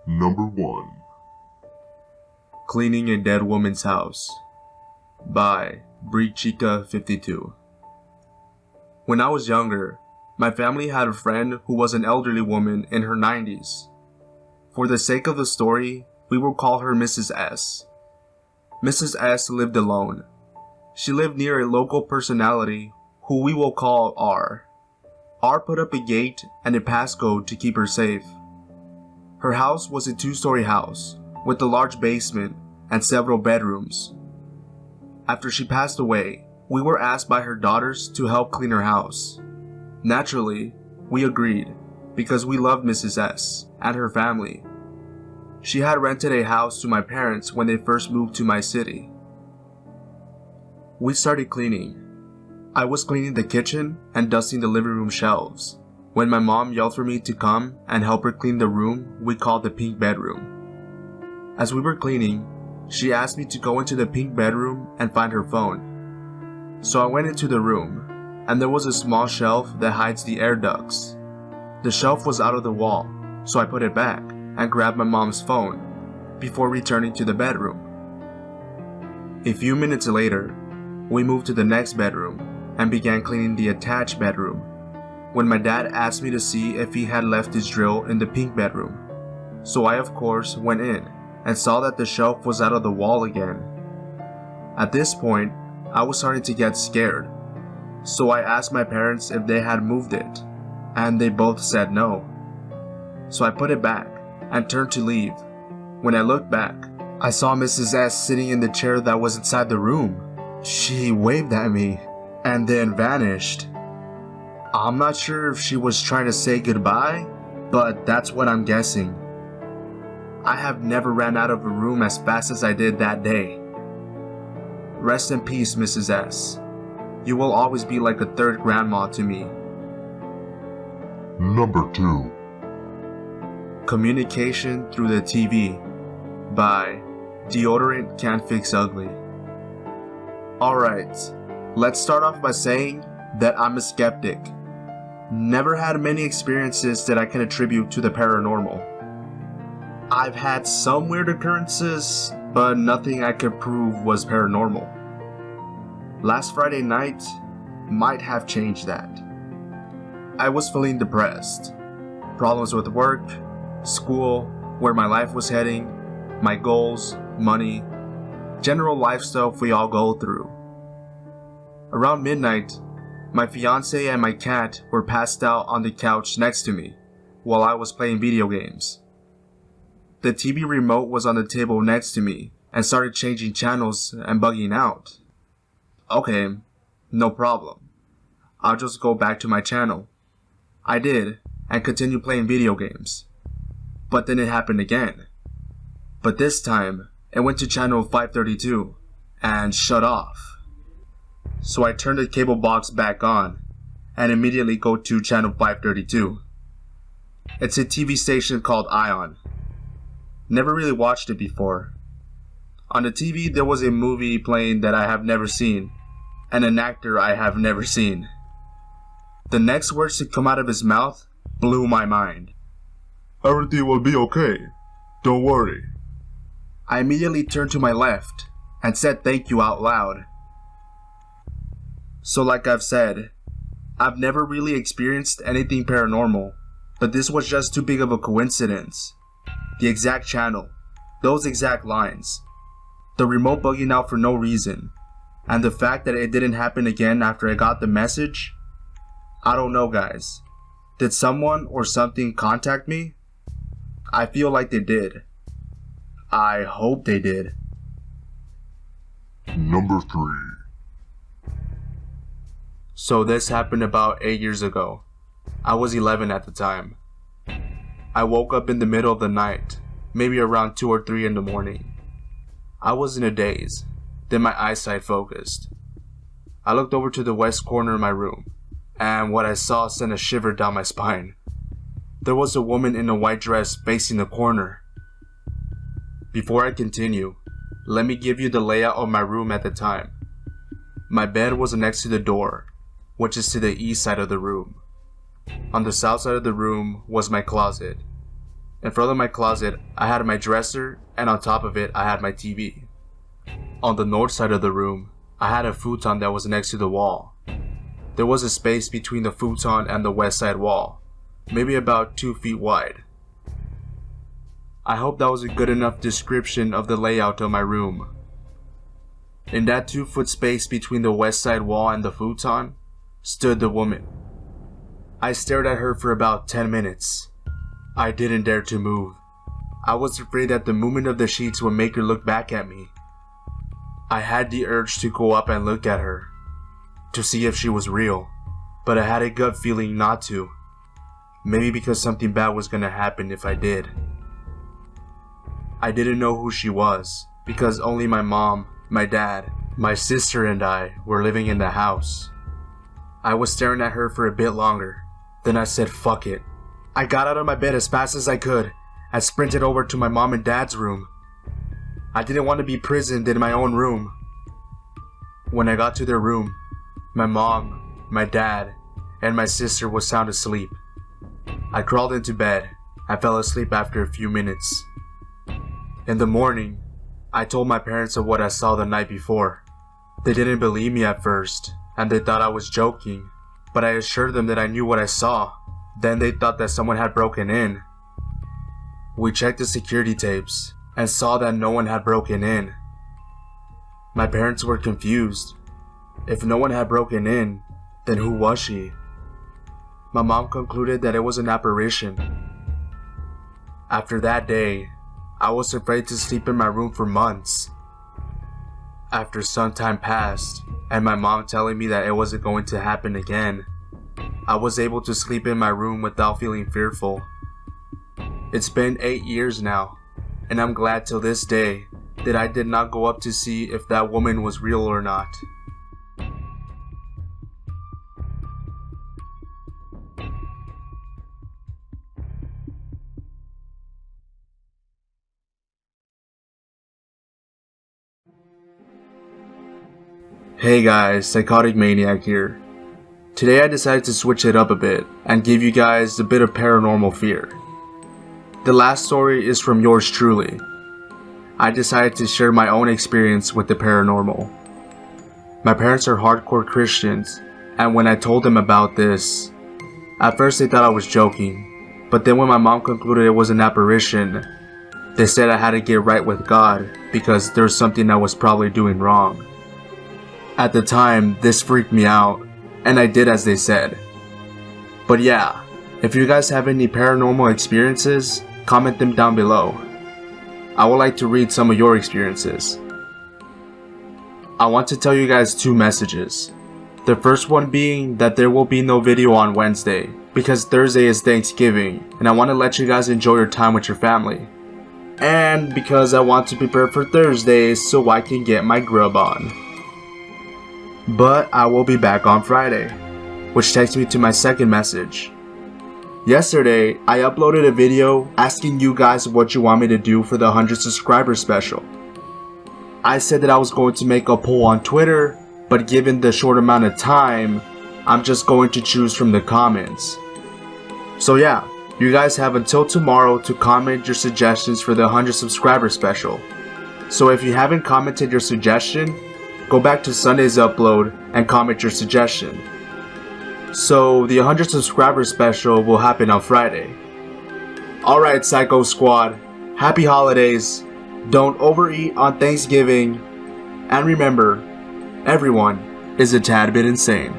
Number 1. Cleaning a Dead Woman's House by Chica52. When I was younger, my family had a friend who was an elderly woman in her 90s. For the sake of the story, we will call her Mrs. S. Mrs. S lived alone. She lived near a local personality who we will call R. R put up a gate and a passcode to keep her safe. Her house was a 2-story house with a large basement and several bedrooms. After she passed away, we were asked by her daughters to help clean her house. Naturally, we agreed because we loved Mrs. S and her family. She had rented a house to my parents when they first moved to my city. We started cleaning. I was cleaning the kitchen and dusting the living room shelves when my mom yelled for me to come and help her clean the room we called the pink bedroom. As we were cleaning, she asked me to go into the pink bedroom and find her phone. So I went into the room, and there was a small shelf that hides the air ducts. The shelf was out of the wall, so I put it back and grabbed my mom's phone before returning to the bedroom. A few minutes later, we moved to the next bedroom and began cleaning the attached bedroom when my dad asked me to see if he had left his drill in the pink bedroom. So I of course went in and saw that the shelf was out of the wall again. At this point, I was starting to get scared, so I asked my parents if they had moved it, and they both said no. So I put it back and turned to leave. When I looked back, I saw Mrs. S sitting in the chair that was inside the room. She waved at me and then vanished. I'm not sure if she was trying to say goodbye, but that's what I'm guessing. I have never ran out of a room as fast as I did that day. Rest in peace, Mrs. S. You will always be like a third grandma to me. Number 2. Communication Through the TV by Deodorant Can't Fix Ugly. Alright, let's start off by saying that I'm a skeptic. Never had many experiences that I can attribute to the paranormal. I've had some weird occurrences, but nothing I could prove was paranormal. Last Friday night might have changed that. I was feeling depressed. Problems with work, school, where my life was heading, my goals, money, general life stuff we all go through. Around midnight, my fiance and my cat were passed out on the couch next to me while I was playing video games. The TV remote was on the table next to me and started changing channels and bugging out. Okay, no problem. I'll just go back to my channel. I did and continued playing video games. But then it happened again. But this time, it went to channel 532 and shut off. So I turned the cable box back on and immediately go to channel 532. It's a TV station called Ion. Never really watched it before. On the TV there was a movie playing that I have never seen, and an actor I have never seen. The next words to come out of his mouth blew my mind. Everything will be okay. Don't worry. I immediately turned to my left and said thank you out loud. So like I've said, I've never really experienced anything paranormal, but this was just too big of a coincidence. The exact channel, those exact lines, the remote bugging out for no reason, and the fact that it didn't happen again after I got the message. I don't know, guys. Did someone or something contact me? I feel like they did. I hope they did. Number 3. So this happened about 8 years ago. I was 11 at the time. I woke up in the middle of the night, maybe around 2 or 3 in the morning. I was in a daze, then my eyesight focused. I looked over to the west corner of my room, and what I saw sent a shiver down my spine. There was a woman in a white dress facing the corner. Before I continue, let me give you the layout of my room at the time. My bed was next to the door, which is to the east side of the room. On the south side of the room was my closet. In front of my closet, I had my dresser, and on top of it, I had my TV. On the north side of the room, I had a futon that was next to the wall. There was a space between the futon and the west side wall, maybe about 2 feet wide. I hope that was a good enough description of the layout of my room. In that 2-foot space between the west side wall and the futon, stood the woman. I stared at her for about 10 minutes. I didn't dare to move. I was afraid that the movement of the sheets would make her look back at me. I had the urge to go up and look at her, to see if she was real, but I had a gut feeling not to. Maybe because something bad was gonna happen if I did. I didn't know who she was, because only my mom, my dad, my sister and I were living in the house. I was staring at her for a bit longer, then I said fuck it. I got out of my bed as fast as I could and sprinted over to my mom and dad's room. I didn't want to be prisoned in my own room. When I got to their room, my mom, my dad, and my sister was sound asleep. I crawled into bed and fell asleep after a few minutes. In the morning, I told my parents of what I saw the night before. They didn't believe me at first, and they thought I was joking, but I assured them that I knew what I saw. Then they thought that someone had broken in. We checked the security tapes and saw that no one had broken in. My parents were confused. If no one had broken in, then who was she? My mom concluded that it was an apparition. After that day, I was afraid to sleep in my room for months. After some time passed, and my mom telling me that it wasn't going to happen again, I was able to sleep in my room without feeling fearful. It's been 8 years now, and I'm glad till this day that I did not go up to see if that woman was real or not. Hey guys, Psychotic Maniac here. Today I decided to switch it up a bit and give you guys a bit of paranormal fear. The last story is from yours truly. I decided to share my own experience with the paranormal. My parents are hardcore Christians, and when I told them about this, at first they thought I was joking, but then when my mom concluded it was an apparition, they said I had to get right with God because there was something I was probably doing wrong. At the time, this freaked me out, and I did as they said. But yeah, if you guys have any paranormal experiences, comment them down below. I would like to read some of your experiences. I want to tell you guys 2 messages. The first one being that there will be no video on Wednesday, because Thursday is Thanksgiving, and I want to let you guys enjoy your time with your family. And because I want to prepare for Thursday so I can get my grub on. But I will be back on Friday, which takes me to my second message. Yesterday, I uploaded a video asking you guys what you want me to do for the 100 subscriber special. I said that I was going to make a poll on Twitter, but given the short amount of time, I'm just going to choose from the comments. So yeah, you guys have until tomorrow to comment your suggestions for the 100 subscriber special. So if you haven't commented your suggestion, go back to Sunday's upload and comment your suggestion. So the 100 subscriber special will happen on Friday. Alright Psycho Squad, happy holidays, don't overeat on Thanksgiving, and remember, everyone is a tad bit insane.